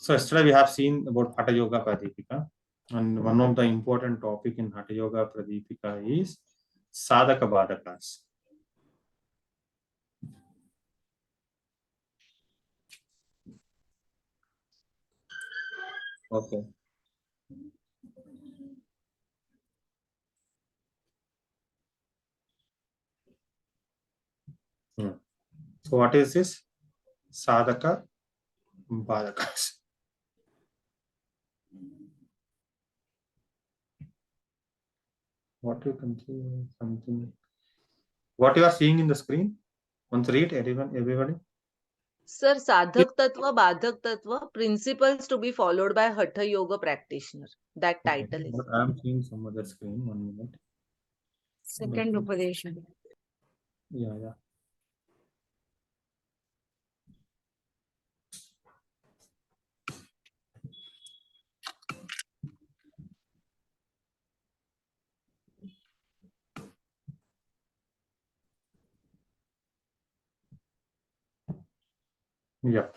So yesterday we have seen about Hatha Yoga Pradipika, and one of the important topic in Hatha Yoga Pradipika is Sadhaka Badhakas. Okay. So what is this? Sadhaka Badhakas. What you can see something. What you are seeing in the screen? Once read everybody. Sir, Sadhak Tattva, Badhak Tattva, principles to be followed by Hatha Yoga practitioner. That title is. But I am seeing some other screen. 1 minute. Second Upadesha. Yeah. Yep.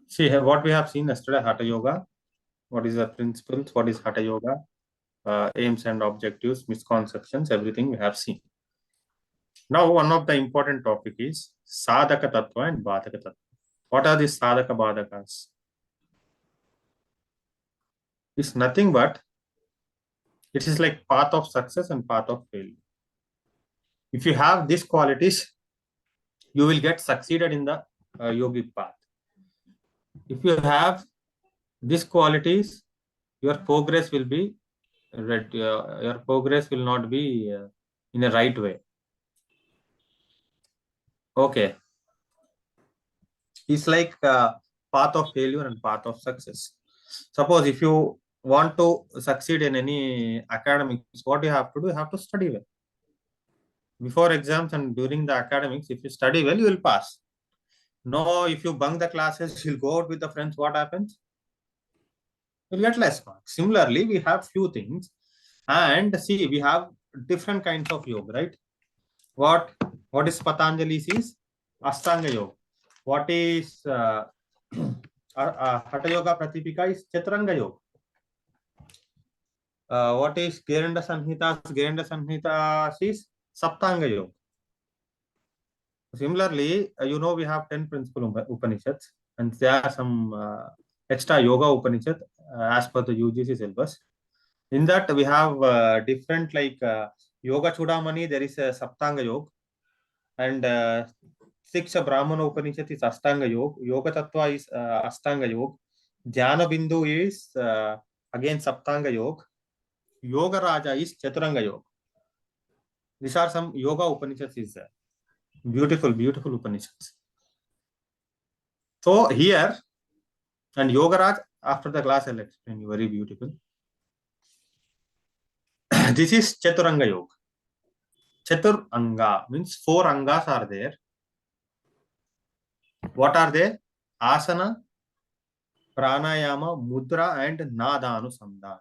See what we have seen yesterday, Hatha Yoga. What is the principles? What is Hatha Yoga? Aims and objectives, misconceptions, everything we have seen. Now, one of the important topic is Sadhaka Tattva and Badhaka Tattva. What are these Sadhaka Badhakas? It's nothing but it is like path of success and path of failure. If you have these qualities, you will get succeeded in the yogic path. If you have these qualities, your progress will be your progress will not be in a right way. Okay. It's like path of failure and path of success. Suppose if you want to succeed in any academics, what you have to do? You have to study well. Before exams and during the academics, if you study well, you will pass. No, if you bunk the classes, you'll go out with the friends, what happens? You'll get less marks. Similarly, we have few things. And see, we have different kinds of yoga, right? What is Patanjali's is Ashtanga Yoga. What is Hatha Yoga Pratipika is Chaturanga Yoga. What is Gerenda Sanhita? Gerenda Sanhita is Saptanga Yoga. Similarly, we have 10 principal Upanishads, and there are some extra yoga Upanishad as per the UGC syllabus. In that, we have different like Yoga Chudamani, there is a Saptanga Yoga, and Siksha Brahmana Upanishad is Ashtanga Yoga, Yoga Tattva is Ashtanga Yoga, Dhyana Bindu is again Saptanga Yoga, Yoga Raja is Chaturanga Yoga. These are some yoga Upanishads is there. Beautiful Upanishads. So here, and Yogaraj, after the class I'll explain you, very beautiful. This is Chaturanga Yoga. Chaturanga means 4 angas are there. What are they? Asana, Pranayama, Mudra and Nadaanusandhana.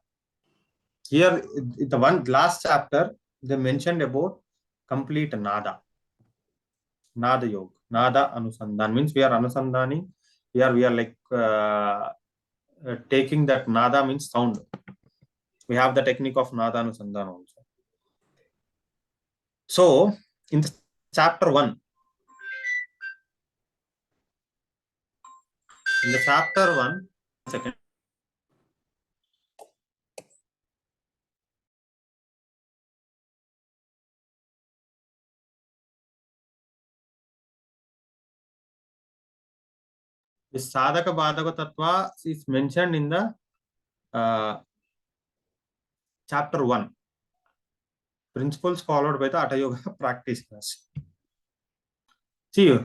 Here, the one last chapter, they mentioned about complete Nada. Nada Yoga. Nada Anusandhan means we are Anusandhani. We are like taking that Nada means sound. We have the technique of Nada Anusandhan also. So, in the chapter 1, in the chapter 1, second. The Sadhaka Badhaka Tattva is mentioned in the chapter 1. Principles followed by the Hatha Yoga practitioners. See,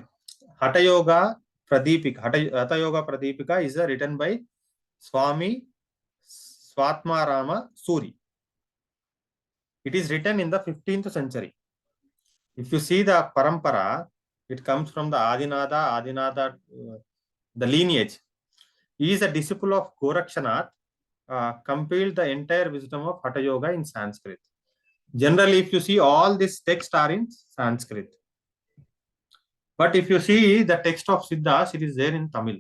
Hatha Yoga Pradipika. Hatha Yoga Pradipika is written by Swami Swatmarama Suri. It is written in the 15th century. If you see the parampara, it comes from the Adinada, the lineage. He is a disciple of Gorakshanath, compiled the entire wisdom of Hatha Yoga in Sanskrit. Generally, if you see, all these texts are in Sanskrit. But if you see the text of Siddhas, it is there in Tamil.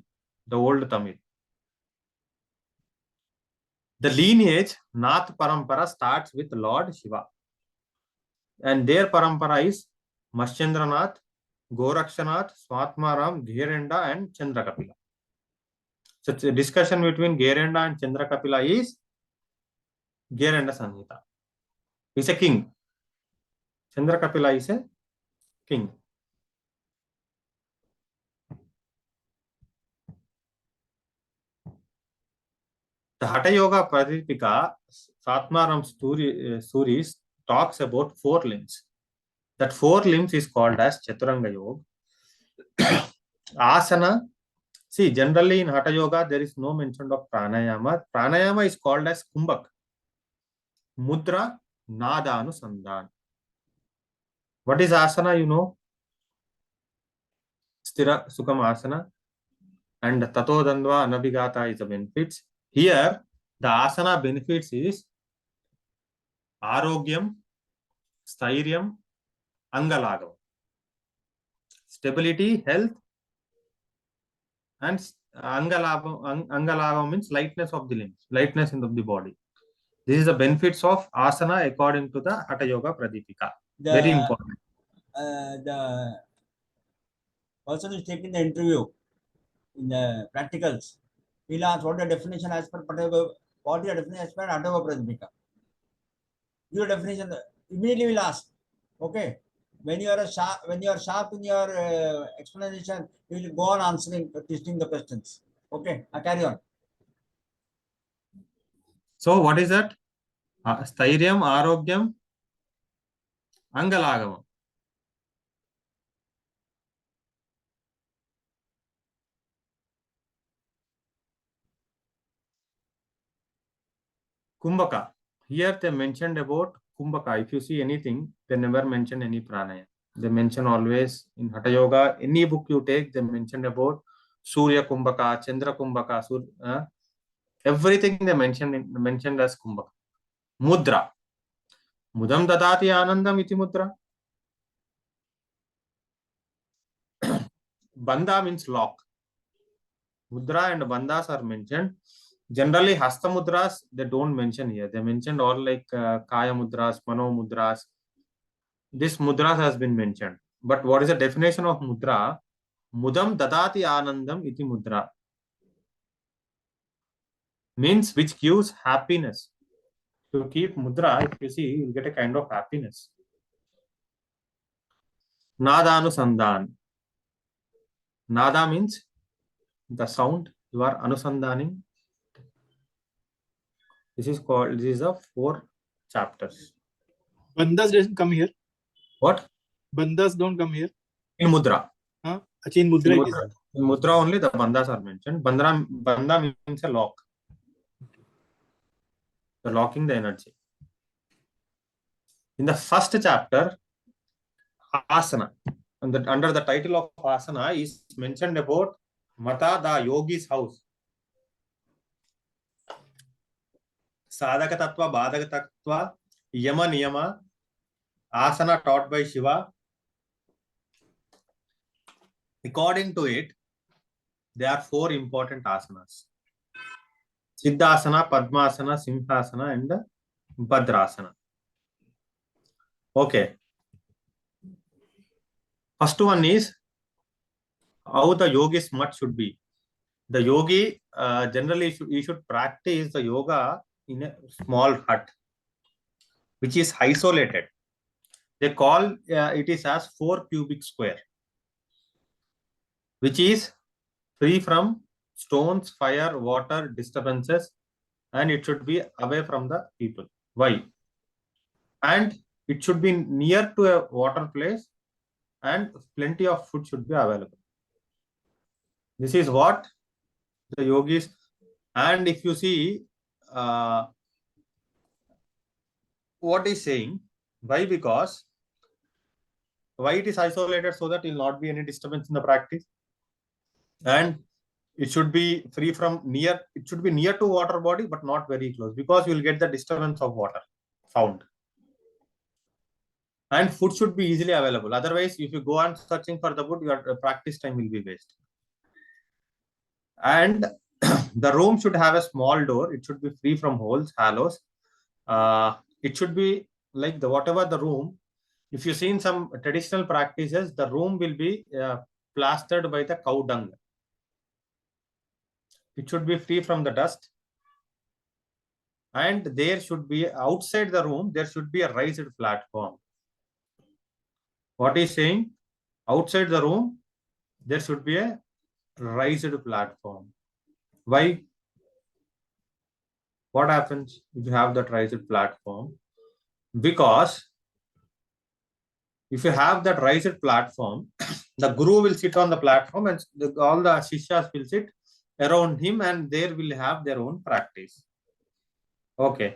the old Tamil. The lineage Nath Parampara starts with Lord Shiva. And their parampara is Maschendranath, Gorakshanath, Swatmaram, Gherenda, and Chandrakapila. So the discussion between Gherenda and Chandrakapila is Gherenda Sanhita. He's a king. Chandrakapila is a king. The Hatha Yoga Pradipika, Swatmaram Suris, talks about 4 limbs. That 4 limbs is called as Chaturanga Yoga. Asana. See, generally in Hatha Yoga, there is no mention of pranayama. Pranayama is called as kumbhak. Mudra, nada anusandhan. What is asana, you know? Sthira, sukham asana. And tato dandva anabhigata is the benefits. Here, the asana benefits is arogyam, stairyam, angalagam. Stability, health, and angalagam means lightness of the limbs, lightness in the body. This is the benefits of asana according to the Hatha Yoga Pradipika. Very important. The person who is taking the interview in the practicals, he'll ask what the definition as per what is the definition as per Hatha Yoga Pradipika. Your definition immediately will ask. Okay. When you are sharp in your explanation, you will go on answering, twisting the questions. Okay, I carry on. So what is that? Stairyam, arogyam, angalagam. Kumbhaka. Here they mentioned about Kumbhaka. If you see anything, they never mention any pranaya. They mention always in Hatha Yoga, any book you take, they mentioned about Surya Kumbhaka, Chandra Kumbhaka, everything they mentioned as Kumbhaka. Mudra. Mudam dadati anandam iti mudra. Bandha means lock. Mudra and bandhas are mentioned. Generally, hasta mudras, they don't mention here. They mentioned all like kaya mudras, mano mudras. This mudras has been mentioned. But what is the definition of mudra? Mudam dadati anandam iti mudra. Means which gives happiness. To keep mudra, if you see, you get a kind of happiness. Nadanusandhan. Nada means the sound you are anusandhaning. This is the 4 chapters. Bandhas doesn't come here. What? Bandhas don't come here. In mudra. Actually, in mudra. In mudra only the bandhas are mentioned. Bandha means a lock. The locking the energy. In the first chapter, asana. Under the title of asana is mentioned about Mata, the yogi's house. Sadhaka Tattva, Badhak Tattva, Yama Niyama, asana taught by Shiva. According to it, there are 4 important asanas. Siddhasana, Padmasana, Simhasana, and Bhadrasana. Okay. First one is how the yogi's mat should be. The yogi generally you should practice the yoga in a small hut, which is isolated. They call it is as 4 cubic square, which is free from stones, fire, water, disturbances, and it should be away from the people. Why? And it should be near to a water place, and plenty of food should be available. This is what the yogis, and if you see what is saying, why? Because why it is isolated, so that it will not be any disturbance in the practice, and it should be free from it should be near to water body, but not very close, because you will get the disturbance of water sound. And food should be easily available. Otherwise, if you go on searching for the food, your practice time will be wasted. And the room should have a small door. It should be free from holes, hollows. It should be like the whatever the room. If you see in some traditional practices, the room will be plastered by the cow dung. It should be free from the dust. And there should be outside the room, there should be a raised platform. What is saying? Outside the room, there should be a raised platform. Why? What happens if you have that raised platform? Because if you have that raised platform, the guru will sit on the platform and all the shishyas will sit around him and they will have their own practice. Okay.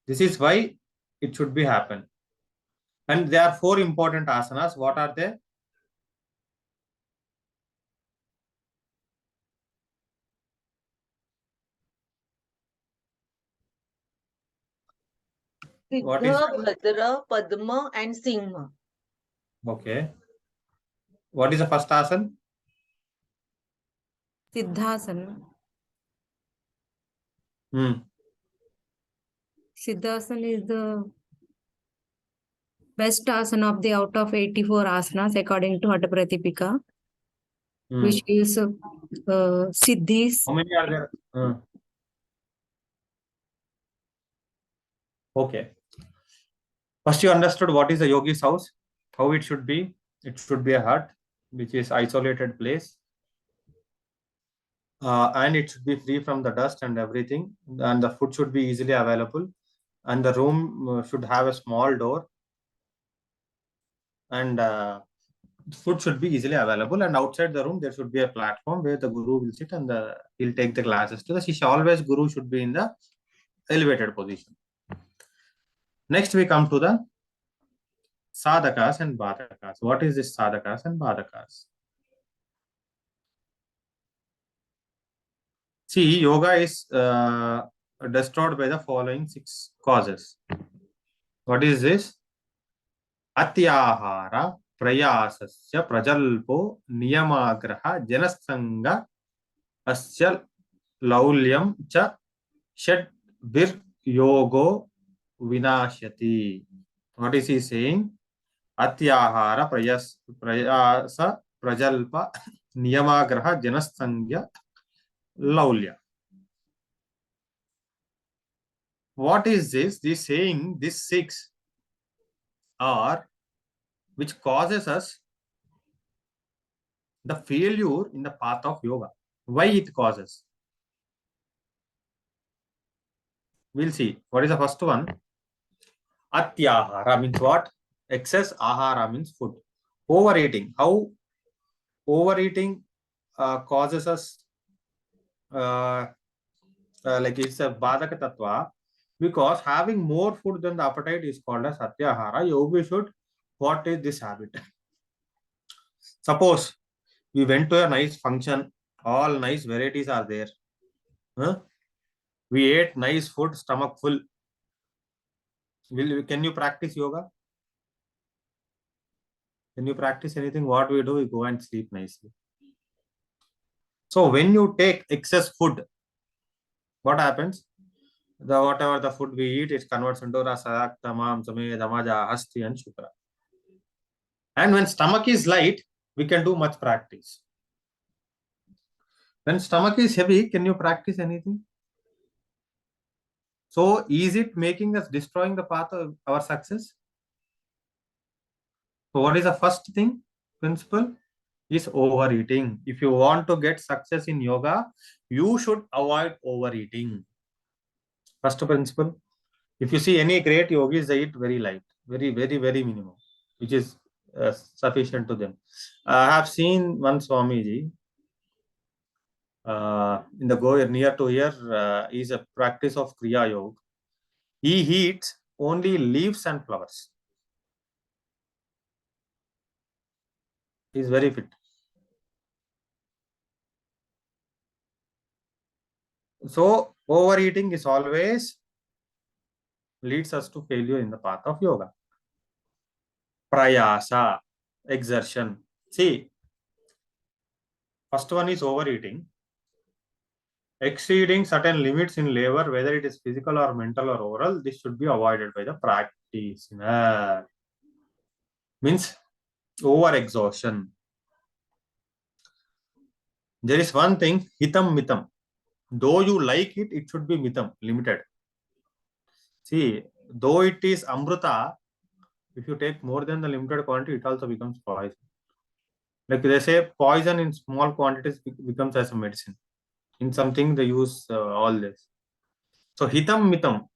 This is why it should be happen. And there are 4 important asanas. What are they? What is Siddha, Bhadra, Padma, and Singha. okay? What is the first asana? Siddhasana. Siddhasana is the best asana of the out of 84 asanas according to Hatha Pratipika, which is Siddhis. How many are there? Okay. First, you understood what is the yogi's house, how it should be. It should be a hut, which is isolated place. And it should be free from the dust and everything. And the food should be easily available. And the room should have a small door. And food should be easily available. And outside the room, there should be a platform where the guru will sit and he'll take the classes to the shishya. Always guru should be in the elevated position. Next, we come to the sadhakas and badhakas. What is this sadhakas and badhakas? See, yoga is destroyed by the following 6 causes. What is this? Atyahara, prayasasya, prajalpo, niyamagraha, janasanga, asya laulyam cha, shed vir yogo vinashyati. What is he saying? Atyahara, prayasa, prajalpa, niyamagraha, janasanga, laulya. What is this? This saying, these 6 are which causes us the failure in the path of yoga. Why it causes? We'll see. What is the first one? Atyahara means what? Excess. Ahara means food. Overeating. How overeating causes us like it's a Badhak Tattva, because having more food than the appetite is called as Atyahara. Yogi should, what is this habit? Suppose we went to a nice function, all nice varieties are there. We ate nice food, stomach full. Can you practice yoga? Can you practice anything? What we do, we go and sleep nicely. So when you take excess food, what happens? Whatever the food we eat, it converts into Sadhakh, Tamam, Same, Damaja, Hasti, and Shukra. And when stomach is light, we can do much practice. When stomach is heavy, can you practice anything? So is it making us destroying the path of our success? So what is the first thing? Principle is overeating. If you want to get success in yoga, you should avoid overeating. First principle. If you see any great yogis, they eat very light, very minimum, which is sufficient to them. I have seen one Swamiji in the near to here is a practice of Kriya Yoga. He eats only leaves and flowers. He is very fit. So overeating is always leads us to failure in the path of yoga. Prayasa, exertion. See, first one is overeating. exceeding certain limits in labor, whether it is physical or mental or oral, this should be avoided by the practitioner. Means over exhaustion. There is one thing, hitam mitam. Though you like it, it should be mitam, limited. See, though it is amrita, if you take more than the limited quantity, it also becomes poison. Like they say, poison in small quantities becomes as a medicine. In something they use all this. So hitam mitam.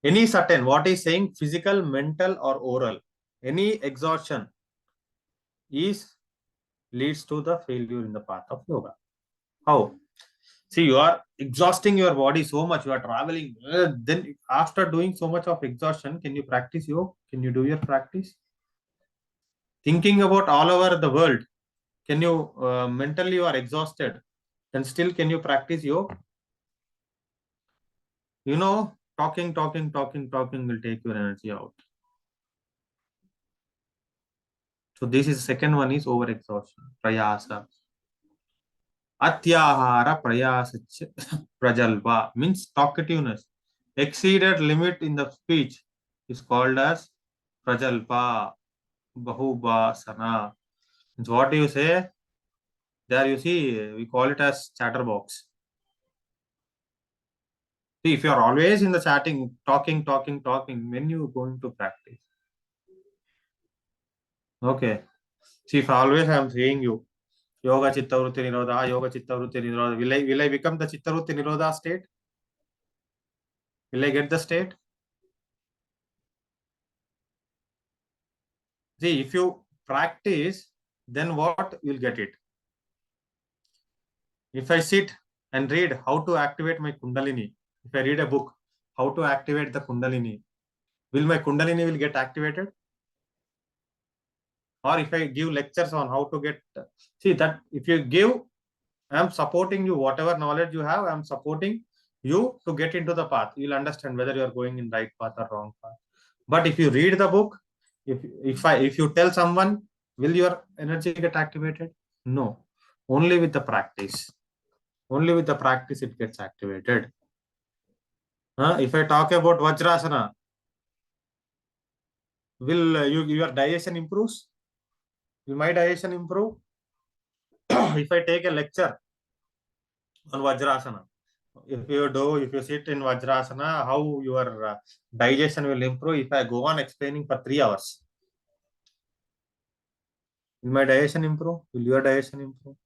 Any certain, what is saying, physical, mental, or oral, any exhaustion leads to the failure in the path of yoga. How? See, you are exhausting your body so much, you are traveling. Then after doing so much of exhaustion, can you practice yoga? Can you do your practice? Thinking about all over the world, can you mentally you are exhausted, then still can you practice yoga? You know, talking will take your energy out. So this is second one is over exhaustion, prayasa. Atyahara prayasa prajalpa means talkativeness. Exceeded limit in the speech is called as prajalpa, bahubasana. Means what do you say? There you see, we call it as chatterbox. See, if you are always in the chatting, talking, when you going to practice? Okay. See, if always I am saying you, yoga chitta vritti nirodha, yoga chitta vritti nirodha, will I become the chitta vritti nirodha state? Will I get the state? See, if you practice, then what you'll get it? If I sit and read how to activate my kundalini, if I read a book, how to activate the kundalini, will my kundalini will get activated? Or if I give lectures on how to get, see that if you give, I am supporting you, whatever knowledge you have, I am supporting you to get into the path. You'll understand whether you are going in right path or wrong path. But if you read the book, if you tell someone, will your energy get activated? No. Only with the practice. Only with the practice it gets activated. If I talk about Vajrasana, will your digestion improves? Will my digestion improve? If I take a lecture on Vajrasana, if you sit in Vajrasana, how your digestion will improve? If I go on explaining for 3 hours, will my digestion improve? Will your digestion improve?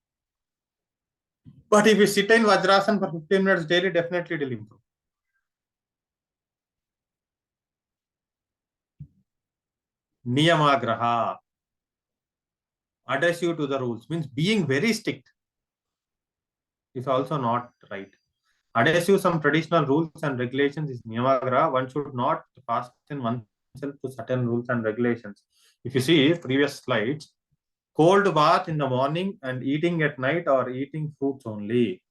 But if you sit in Vajrasana for 15 minutes daily, definitely it will improve. Niyamagraha, adhesive to the rules, means being very strict is also not right. Adhesive some traditional rules and regulations is niyamagraha. One should not fasten oneself to certain rules and regulations. If you see previous slides, cold bath in the morning and eating at night or eating fruits only.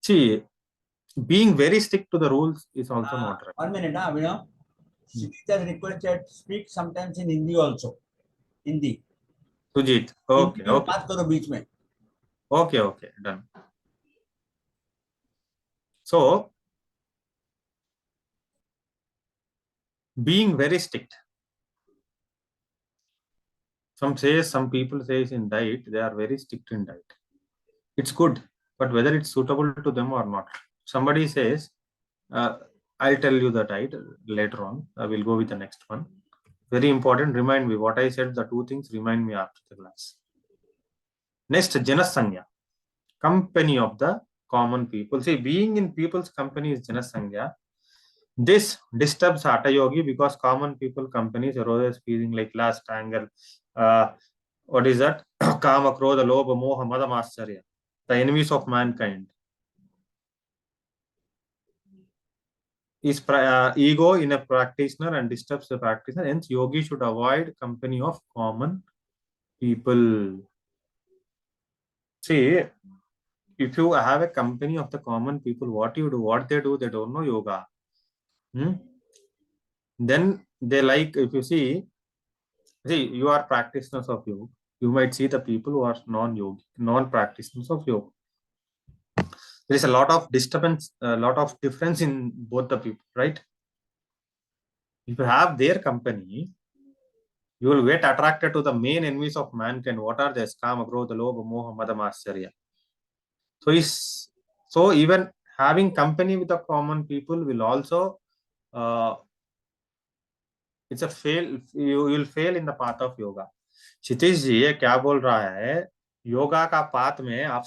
See, being very strict to the rules is also not right. 1 minute, Abhinav. Sujit has requested speak sometimes in Hindi also. Hindi. Sujit, okay, Hindi में okay. बात करो बीच में. Okay, done. So, being very strict. Some people says in diet, they are very strict in diet. It's good, but whether it's suitable to them or not. Somebody says, I'll tell you the diet later on. I will go with the next one. Very important, remind me what I said, the two things, remind me after the class. Next, Janasangya, company of the common people. See, being in people's company is Janasangya. This disturbs Hatha Yogi because common people companies are always feeling like lust, anger, what is that? Kama, Krodha, Lobha, Moha, Madam, Ascharya, the enemies of mankind. Is ego in a practitioner and disturbs the practitioner. Hence, yogi should avoid company of common people. See, if you have a company of the common people, what you do, what they do, they don't know yoga. Then they like, if you see, you are practitioners of yoga. You might see the people who are non-yogi, non-practitioners of yoga. There is a lot of disturbance, a lot of difference in both the people, right? If you have their company, you will get attracted to the main enemies of mankind. What are they? Kama, Krodha, Lobha, Moha, Mada, Matsarya. So even having company with the common people will also it's a fail. You will fail in the path of yoga. क्षितिज जी ये क्या बोल रहा है, योगा का path में आप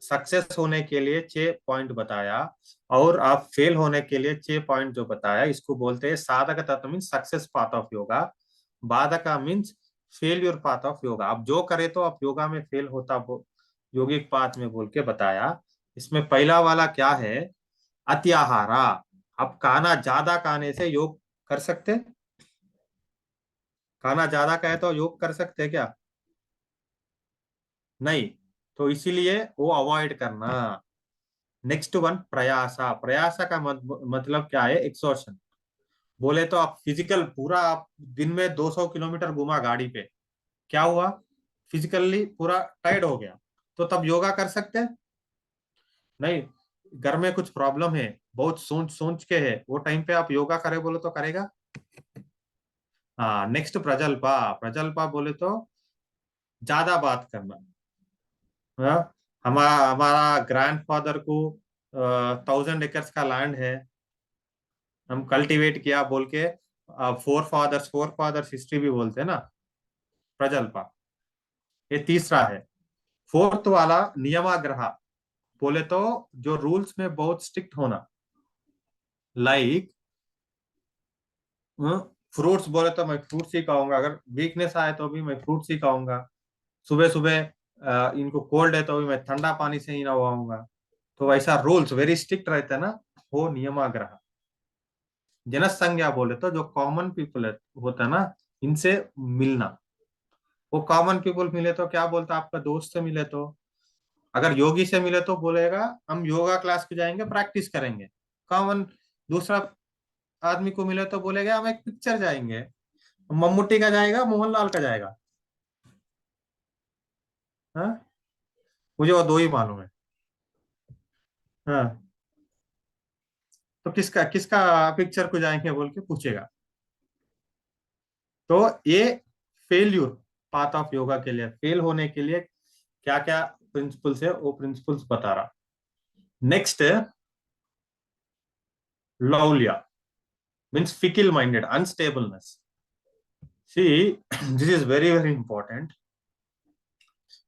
success होने के लिए 6 पॉइंट बताया और आप फेल होने के लिए 6 पॉइंट जो बताया, इसको बोलते हैं साधक तत्व means success path of yoga, बाधक means failure path of yoga. आप जो करे तो आप योगा में फेल होता योगिक पाथ में बोल के बताया। इसमें पहला वाला क्या है, अत्याहारा। आप खाना ज्यादा खाने से योग कर सकते, खाना ज्यादा खाए तो योग कर सकते हैं क्या? नहीं, तो इसीलिए वो अवॉइड करना। नेक्स्ट वन प्रयासा। प्रयासा का मतलब क्या है, एक्सॉर्शन। बोले तो आप फिजिकल पूरा आप दिन में 200 किलोमीटर घुमा गाड़ी पे, क्या हुआ, फिजिकली पूरा टायर्ड हो गया, तो तब योगा कर सकते हैं? नहीं, घर में कुछ प्रॉब्लम है, बहुत सोच सोच के है, वो टाइम पे आप योगा करे बोले तो करेगा? हाँ। नेक्स्ट प्रजल्पा। प्रजल्पा बोले तो ज्यादा बात करना। हाँ? हमारा ग्रैंडफादर को 1000 एकर्स का लैंड है, हम कल्टीवेट किया बोल के फोर फादर्स हिस्ट्री भी बोलते हैं ना, प्रजल्पा। ये तीसरा है। फोर्थ वाला नियमाग्रह। बोले तो जो रूल्स में बहुत स्ट्रिक्ट होना, लाइक फ्रूट्स। बोले तो मैं फ्रूट्स ही खाऊंगा, अगर वीकनेस आए तो भी मैं फ्रूट्स ही खाऊंगा। सुबह सुबह इनको कोल्ड है तो भी मैं ठंडा पानी से ही नहाऊंगा। तो ऐसा रूल्स वेरी स्ट्रिक्ट रहता है ना, वो नियमाग्रह। जनसंज्ञा बोले तो जो कॉमन पीपल होता है ना, इनसे मिलना। वो कॉमन पीपल मिले तो क्या बोलता, आपका दोस्त से मिले तो, अगर योगी से मिले तो बोलेगा हम योगा क्लास पे जाएंगे, प्रैक्टिस करेंगे। कॉमन दूसरा आदमी को मिले तो बोलेगा हम एक पिक्चर जाएंगे, मम्मूटी का जाएगा, मोहनलाल का जाएगा। हाँ, मुझे वो दो ही मालूम है। हाँ, तो किसका किसका पिक्चर को जाएंगे बोल के पूछेगा। तो ये फेल्यूर पाथ ऑफ योगा के लिए, फेल होने के लिए क्या क्या प्रिंसिपल्स है, वो प्रिंसिपल्स बता रहा। नेक्स्ट लौल्य means fickle minded, unstableness. See, this is very, very important.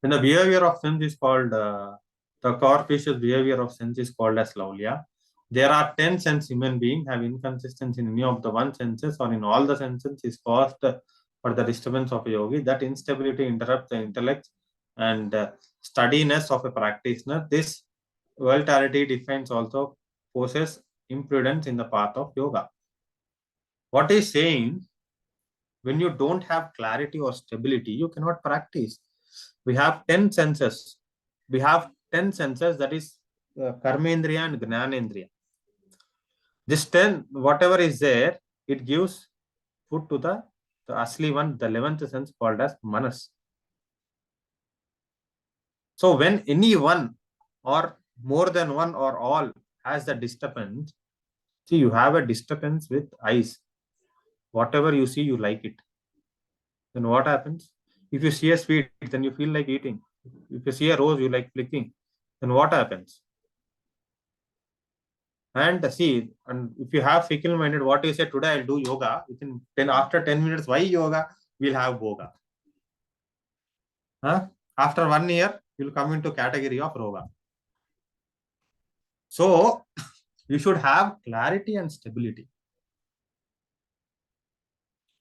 When the behavior of sense is called, the corpuscular behavior of sense is called as laulya. There are 10 sense human beings have inconsistency in any of the one senses or in all the senses is caused for the disturbance of a yogi. That instability interrupts the intellect and steadiness of a practitioner. This volatility defines also poses imprudence in the path of yoga. What is saying? When you don't have clarity or stability, you cannot practice. We have 10 senses. We have 10 senses, that is Karmendriya and Gnanendriya. This 10, whatever is there, it gives food to the asli one, the 11th sense called as Manas. So when any one or more than one or all has the disturbance, see, you have a disturbance with eyes. Whatever you see, you like it. Then what happens? If you see a sweet, then you feel like eating. If you see a rose, you like flicking. Then what happens? And see, and if you have fickle minded, what you say today, I'll do yoga. Within 10, after 10 minutes, why yoga? We'll have yoga. Huh? After 1 year, you'll come into category of roga. So you should have clarity and stability.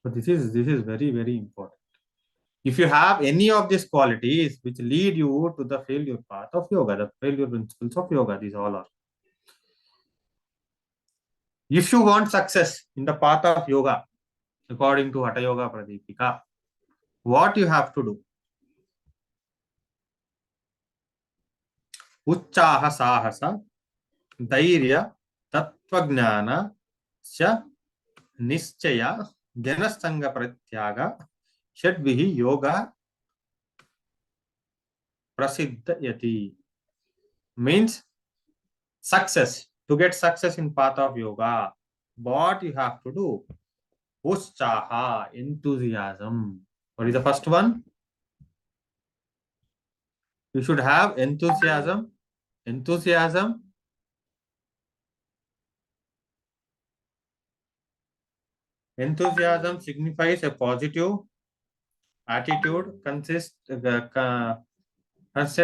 So this is very, very important. If you have any of these qualities which lead you to the failure path of yoga, the failure principles of yoga, these all are. If you want success in the path of yoga, according to Hatha Yoga Pradipika, what you have to do? Uchchaha sahasa, dhairya, tattvajnana, cha nischaya, janasanga pratyaga, shadvihi yoga prasiddhayati. Means success. To get success in path of yoga, what you have to do? Utsaha, enthusiasm. What is the first one? You should have enthusiasm. Enthusiasm. Enthusiasm signifies a positive attitude, consist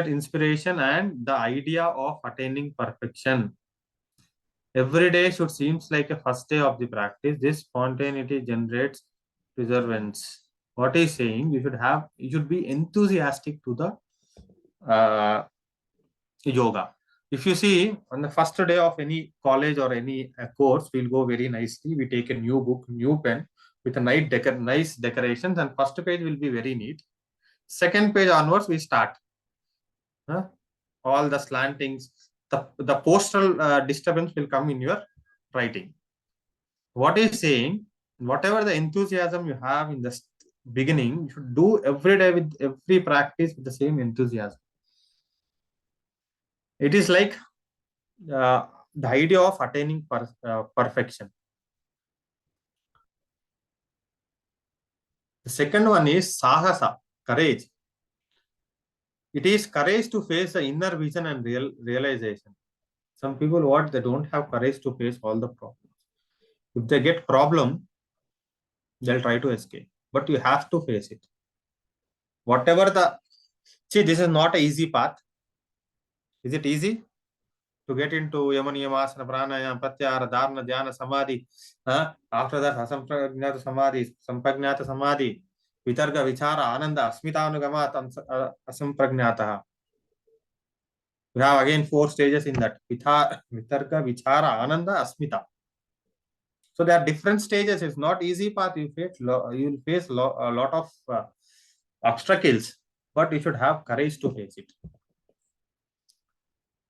inspiration and the idea of attaining perfection. Every day should seems like a first day of the practice. This spontaneity generates perseverance. What is saying? You should be enthusiastic to the yoga. If you see on the first day of any college or any course, we'll go very nicely. We take a new book, new pen with a nice decorations, and first page will be very neat. Second page onwards, we start. All the slantings, the postal disturbance will come in your writing. What is saying? Whatever the enthusiasm you have in the beginning, you should do every day with every practice with the same enthusiasm. It is like the idea of attaining perfection. The second one is sahasa, courage. It is courage to face the inner vision and realization. Some people, they don't have courage to face all the problems. If they get problem, they'll try to escape. But you have to face it. This is not an easy path. Is it easy to get into yama niyamasana, pranayama, pratyahara, dharana, dhyana, samadhi? After that, asampragnata samadhi, sampagnata samadhi, vitarga, vichara, ananda, asmitanugamat, asampragnata. We have again 4 stages in that. Vitarga, vichara, ananda, asmita. So there are different stages. It's not easy path. You will face a lot of obstacles, but you should have courage to face it.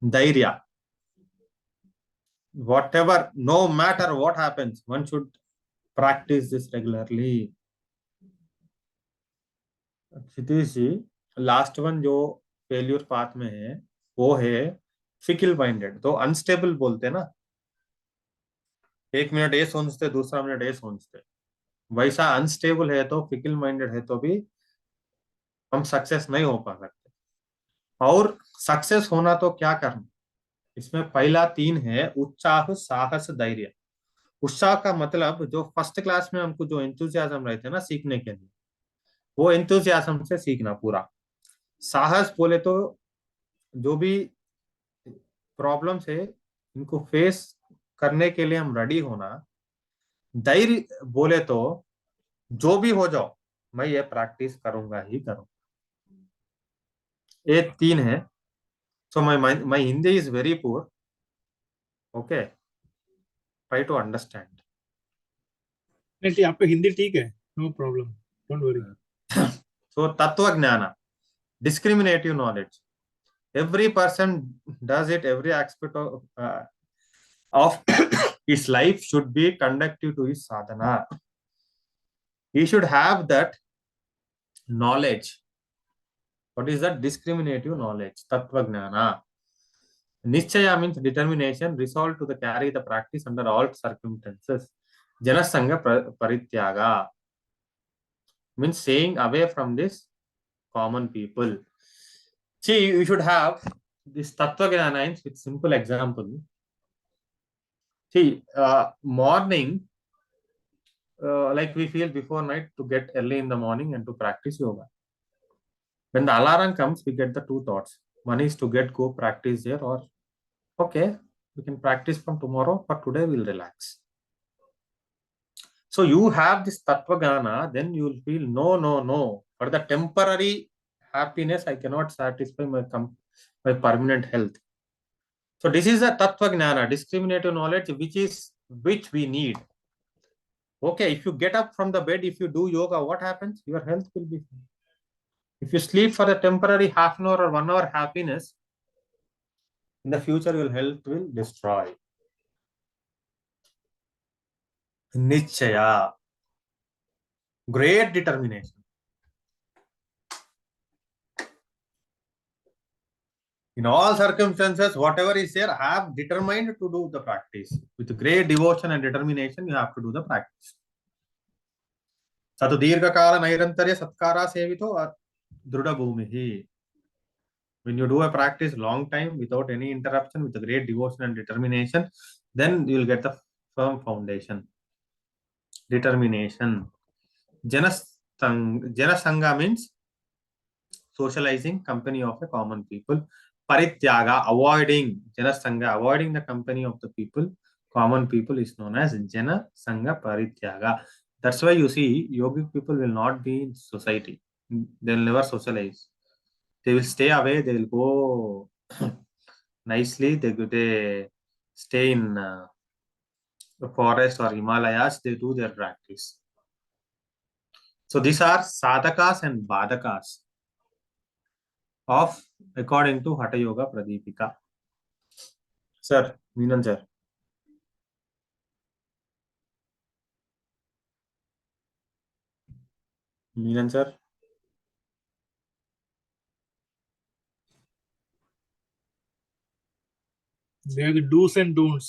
Dairya. Whatever, no matter what happens, one should practice this regularly. Kshitij ji, last one जो failure path में है वो है fickle minded. तो unstable बोलते हैं ना, 1 minute ये सोचते दूसरा मिनट ये सोचते, वैसा अनस्टेबल है तो फिकल माइंडेड है तो भी हम सक्सेस नहीं हो पा सकते. और सक्सेस होना तो क्या करना, इसमें पहला 3 है उत्साह, साहस, धैर्य. उत्साह का मतलब जो फर्स्ट क्लास में हमको जो एंथुसियाज्म रहते हैं ना सीखने के लिए, वो एंथुसियाज्म से सीखना पूरा. साहस बोले तो जो भी प्रॉब्लम्स है इनको फेस करने के लिए हम रेडी होना. धैर्य बोले तो जो भी हो जाओ मैं ये प्रैक्टिस करूंगा ही करूंगा. ये 3 है. सो my Hindi is very poor. Okay, try to understand. नहीं, आपका हिंदी ठीक है, no problem, don't worry. So tattva jnana, discriminative knowledge. Every person does it. Every aspect of his life should be conducive to his sadhana. He should have that knowledge. What is that? Discriminative knowledge. Tattva jnana. Nischaya means determination, resolve to carry the practice under all circumstances. Janasanga parityaga means staying away from this common people. See, you should have this Tattva Jnana with simple example. See, morning, like we feel before night to get early in the morning and to practice yoga. When the alarm comes, we get the 2 thoughts. One is to go practice there, or okay, we can practice from tomorrow, but today we'll relax. So you have this Tattva Jnana, then you will feel no. For the temporary happiness, I cannot satisfy my permanent health. So this is a Tattva Jnana, discriminative knowledge, which we need. Okay, if you get up from the bed, if you do yoga, what happens? Your health will be fine. If you sleep for a temporary half an hour or 1 hour happiness, in the future your health will destroy. Nichaya, great determination. In all circumstances, whatever is there, have determined to do the practice. With great devotion and determination, you have to do the practice. Satu dirghakala nairantarya satkara sevito druda bhumihi. When you do a practice long time without any interruption, with a great devotion and determination, then you will get the firm foundation. Determination. Janasanga means socializing, company of a common people. Parityaga, avoiding. Janasanga, avoiding the company of the people, common people, is known as Janasanga Parityaga. That's why you see yogic people will not be in society. They'll never socialize. They will stay away. They will go nicely. They stay in the forest or Himalayas. They do their practice. So these are sadhakas and badhakas of according to Hatha Yoga Pradipika. Sir, Meenan sir. Meenan sir. They are the do's and don'ts.